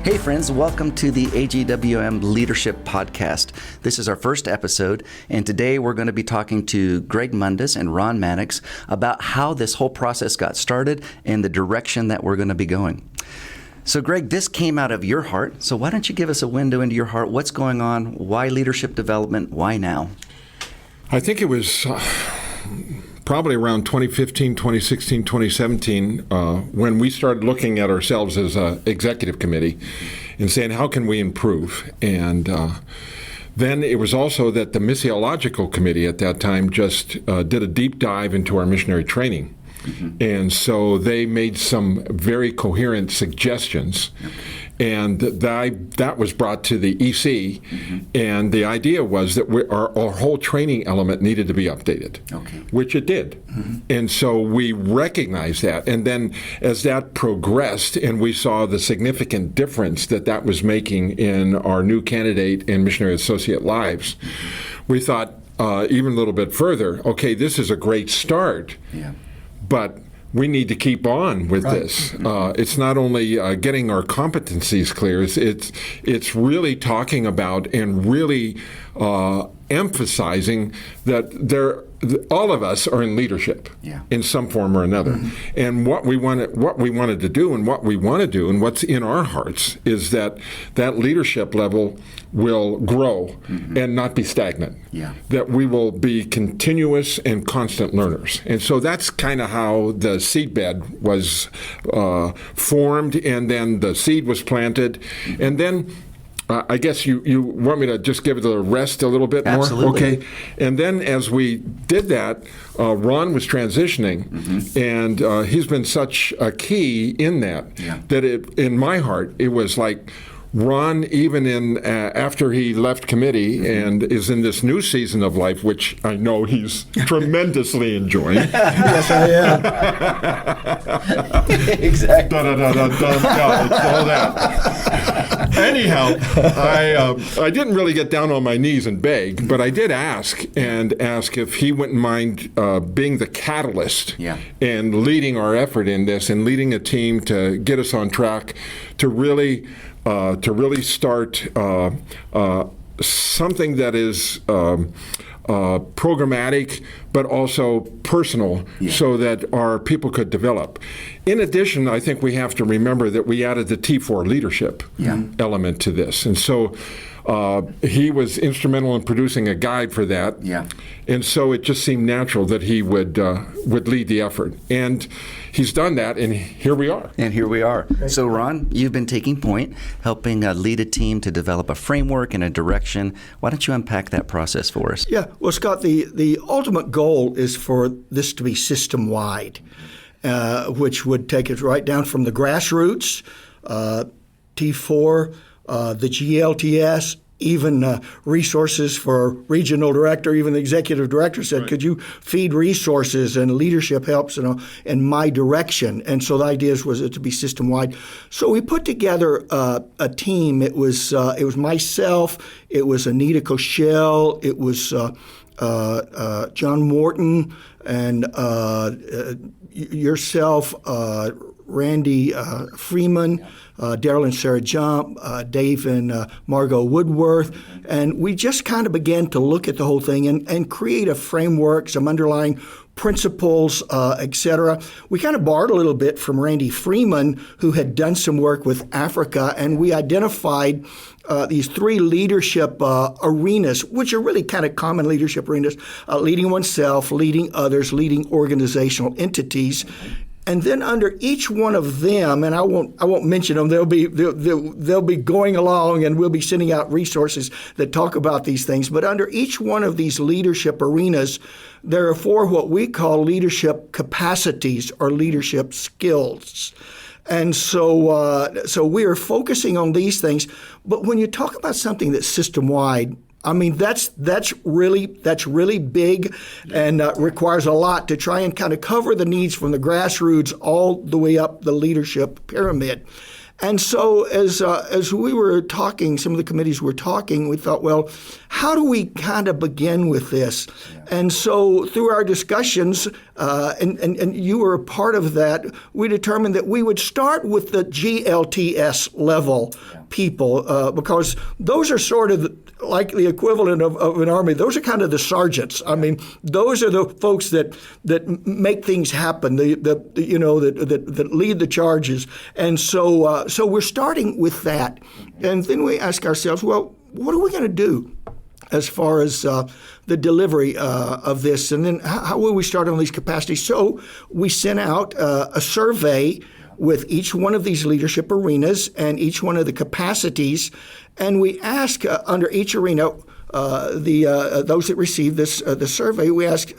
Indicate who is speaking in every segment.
Speaker 1: Hey friends, welcome to the AGWM Leadership Podcast. This is our first episode, and today we're going to be talking to Greg Mundis and Ron Maddux about how this whole process got started and the direction that we're going to be going. So Greg, this came out of your heart, so why don't you give us a window into your heart? What's going on? Why leadership development? Why now?
Speaker 2: I think it was probably around 2015, 2016, 2017, when we started looking at ourselves as an executive committee and saying, how can we improve? And then it was also that the missiological committee at that time just did a deep dive into our missionary training. Mm-hmm. And so they made some very coherent suggestions. Okay. And that was brought to the EC, mm-hmm. and the idea was that our whole training element needed to be updated, okay. which it did. Mm-hmm. And so we recognized that. And then as that progressed and we saw the significant difference that was making in our new candidate and missionary associate lives, mm-hmm. we thought even a little bit further, okay, this is a great start, yeah. but we need to keep on with right. this. It's not only getting our competencies clear, it's really talking about and really emphasizing that all of us are in leadership yeah. in some form or another. Mm-hmm. And what we wanted to do and what we want to do and what's in our hearts is that leadership level will grow mm-hmm. and not be stagnant. Yeah. That we will be continuous and constant learners. And so that's kind of how the seedbed was formed, and then the seed was planted. Mm-hmm. And then I guess you want me to just give it the rest a little bit more?
Speaker 1: Absolutely.
Speaker 2: Okay. And then as we did that, Ron was transitioning, mm-hmm. and he's been such a key in that, yeah. that in my heart, it was like Ron, even in after he left committee mm-hmm. and is in this new season of life, which I know he's tremendously enjoying.
Speaker 3: Yes,
Speaker 2: I am.
Speaker 1: Exactly.
Speaker 2: All that. Anyhow, I didn't really get down on my knees and beg, but I did ask if he wouldn't mind being the catalyst yeah. and leading our effort in this and leading a team to get us on track to really start something that is programmatic, but also personal, yeah. so that our people could develop. In addition, I think we have to remember that we added the T4 leadership yeah. element to this. And so he was instrumental in producing a guide for that. Yeah. And so it just seemed natural that he would lead the effort. And he's done that, and here we are.
Speaker 1: So, Ron, you've been taking point, helping lead a team to develop a framework and a direction. Why don't you unpack that process for us?
Speaker 3: Yeah. Well, Scott, the ultimate goal is for this to be system-wide, which would take it right down from the grassroots, T4, the GLTS, even resources for regional director, even the executive director said, right. could you feed resources and leadership helps in my direction? And so the idea was it to be system-wide. So we put together a team. It was myself, it was Anita Koschel, it was John Morton, and yourself, Randy Freeman, yeah. Daryl and Sarah Jump, Dave and Margot Woodworth. And we just kind of began to look at the whole thing and create a framework, some underlying principles, et cetera. We kind of borrowed a little bit from Randy Freeman, who had done some work with Africa, and we identified these three leadership arenas, which are really kind of common leadership arenas: leading oneself, leading others, leading organizational entities. And then under each one of them, and I won't mention them, they'll be going along, and we'll be sending out resources that talk about these things. But under each one of these leadership arenas, there are four what we call leadership capacities or leadership skills. And so we are focusing on these things. But when you talk about something that's system-wide, I mean, that's really big and requires a lot to try and kind of cover the needs from the grassroots all the way up the leadership pyramid. And so as we were talking, some of the committees were talking, we thought, well, how do we kind of begin with this? Yeah. And so through our discussions, and you were a part of that, we determined that we would start with the GLTS level people because those are sort of like the equivalent of an army. Those are kind of the sergeants. I mean, those are the folks that make things happen. That lead the charges. And so we're starting with that, and then we ask ourselves, well, what are we going to do as far as the delivery of this, and then how will we start on these capacities? So we sent out a survey with each one of these leadership arenas and each one of the capacities, and we ask under each arena, those that received the survey, we ask,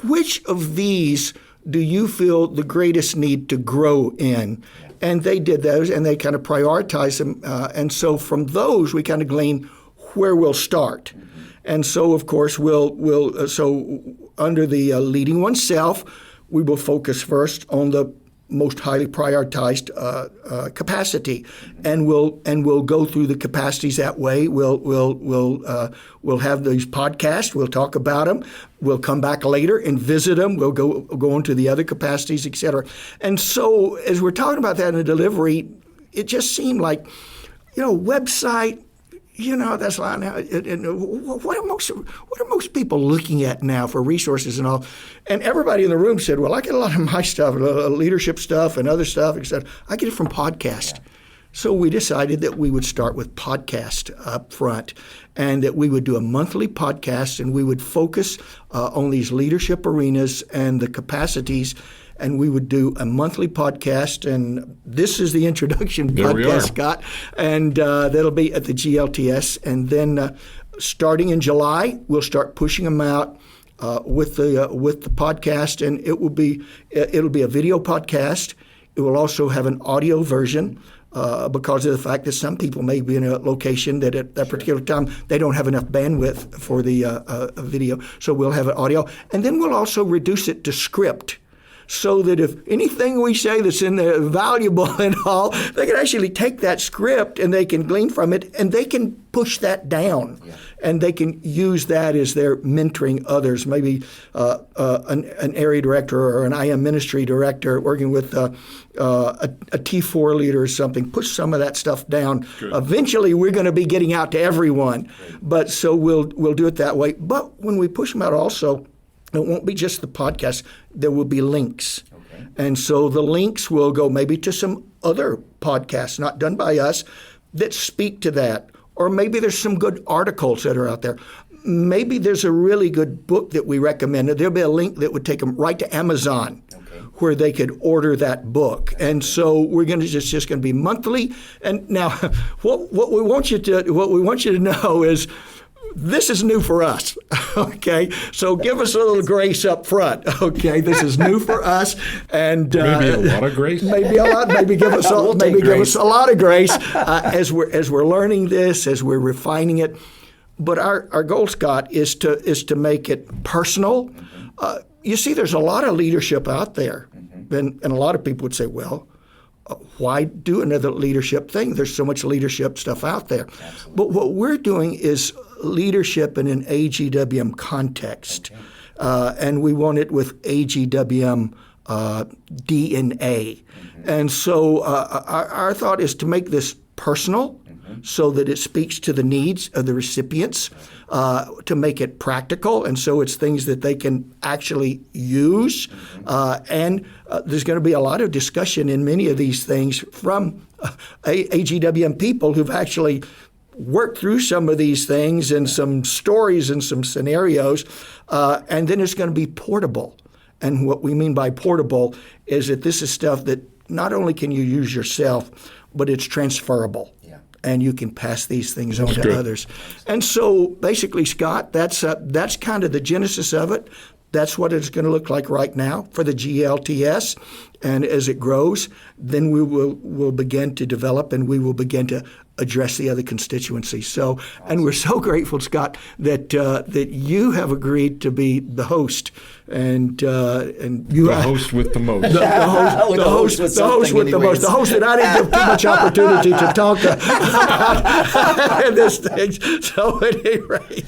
Speaker 3: which of these do you feel the greatest need to grow in? And they did those, and they kind of prioritized them, and so from those we kind of glean where we'll start. And so, of course, so under the leading oneself, we will focus first on the most highly prioritized capacity, and we'll go through the capacities that way. We'll have these podcasts. We'll talk about them. We'll come back later and visit them. We'll go into the other capacities, et cetera. And so, as we're talking about that in the delivery, it just seemed like, website. That's like, what are most people looking at now for resources and all? And everybody in the room said, well, I get a lot of my stuff, leadership stuff and other stuff, etc. I get it from podcast. Yeah. So we decided that we would start with podcast up front, and that we would do a monthly podcast, and we would focus on these leadership arenas and the capacities. And we would do a monthly podcast, and this is the introduction podcast, Scott, and that'll be at the GLTS. And then starting in July, we'll start pushing them out with the podcast, and it'll be a video podcast. It will also have an audio version because of the fact that some people may be in a location that at that particular time they don't have enough bandwidth for the video. So we'll have an audio, and then we'll also reduce it to script, so that if anything we say that's in there valuable and all, they can actually take that script and they can glean from it, and they can push that down. Yeah. And they can use that as they're mentoring others, maybe an area director or an IM ministry director working with a T4 leader or something. Push some of that stuff down. Good. Eventually, we're going to be getting out to everyone. Great. But so we'll do it that way. But when we push them out also, it won't be just the podcast. There will be links. Okay. And so the links will go maybe to some other podcasts not done by us that speak to that. Or maybe there's some good articles that are out there. Maybe there's a really good book that we recommended. There'll be a link that would take them right to Amazon, where they could order that book. And so we're going to just going to be monthly. And now what we want you to know is, this is new for us, okay? So give us a little grace up front, okay? This is new for us, and
Speaker 2: maybe a lot of grace.
Speaker 3: Maybe a lot. Maybe give us a lot of grace as we're learning this, as we're refining it. But our goal, Scott, is to make it personal. You see, there's a lot of leadership out there, and a lot of people would say, well, why do another leadership thing? There's so much leadership stuff out there. Absolutely. But what we're doing is leadership in an AGWM context. Okay. And we want it with AGWM DNA. And so our thought is to make this personal, so that it speaks to the needs of the recipients, to make it practical, and so it's things that they can actually use. And there's going to be a lot of discussion in many of these things from AGWM people who've actually worked through some of these things and some stories and some scenarios, and then it's going to be portable. And what we mean by portable is that this is stuff that not only can you use yourself, but it's transferable. And you can pass these things on to others. And so basically, Scott, that's kind of the genesis of it. That's what it's going to look like right now for the GLTS. And as it grows, then we'll begin to develop, and we will begin to address the other constituencies. So, and we're so grateful, Scott, that you have agreed to be the host, and you
Speaker 2: the host with the most,
Speaker 3: the host with the most, the host that I didn't give too much opportunity to talk about this thing. So at any rate,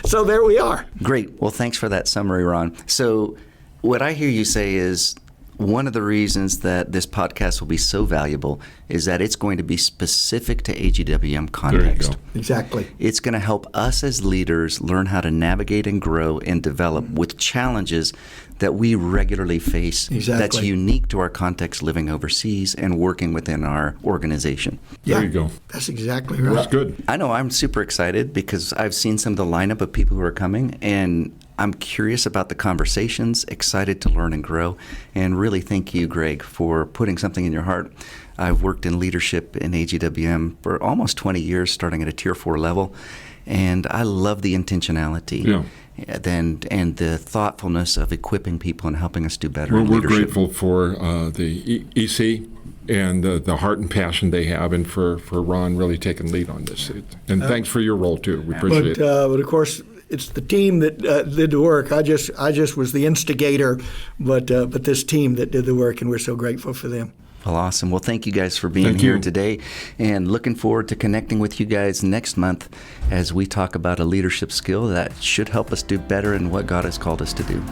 Speaker 3: so there we are.
Speaker 1: Great. Well, thanks for that summary, Ron. So, what I hear you say is one of the reasons that this podcast will be so valuable is that it's going to be specific to AGWM context.
Speaker 2: There you go.
Speaker 3: Exactly.
Speaker 1: It's going to help us as leaders learn how to navigate and grow and develop with challenges that we regularly face.
Speaker 3: Exactly.
Speaker 1: That's unique to our context living overseas and working within our organization.
Speaker 2: There you go.
Speaker 3: That's exactly right.
Speaker 2: That's good.
Speaker 1: I know I'm super excited because I've seen some of the lineup of people who are coming, and I'm curious about the conversations, excited to learn and grow, and really thank you, Greg, for putting something in your heart. I've worked in leadership in AGWM for almost 20 years, starting at a Tier 4 level, and I love the intentionality and the thoughtfulness of equipping people and helping us do better in
Speaker 2: We're
Speaker 1: leadership.
Speaker 2: grateful for the EC and the heart and passion they have, and for Ron really taking lead on this. And thanks for your role, too. We appreciate it.
Speaker 3: But of course, it's the team that did the work. I just was the instigator, but this team that did the work, and we're so grateful for them.
Speaker 1: Well, awesome. Well, thank you guys for being
Speaker 2: Thank
Speaker 1: here
Speaker 2: you.
Speaker 1: today, and looking forward to connecting with you guys next month as we talk about a leadership skill that should help us do better in what God has called us to do.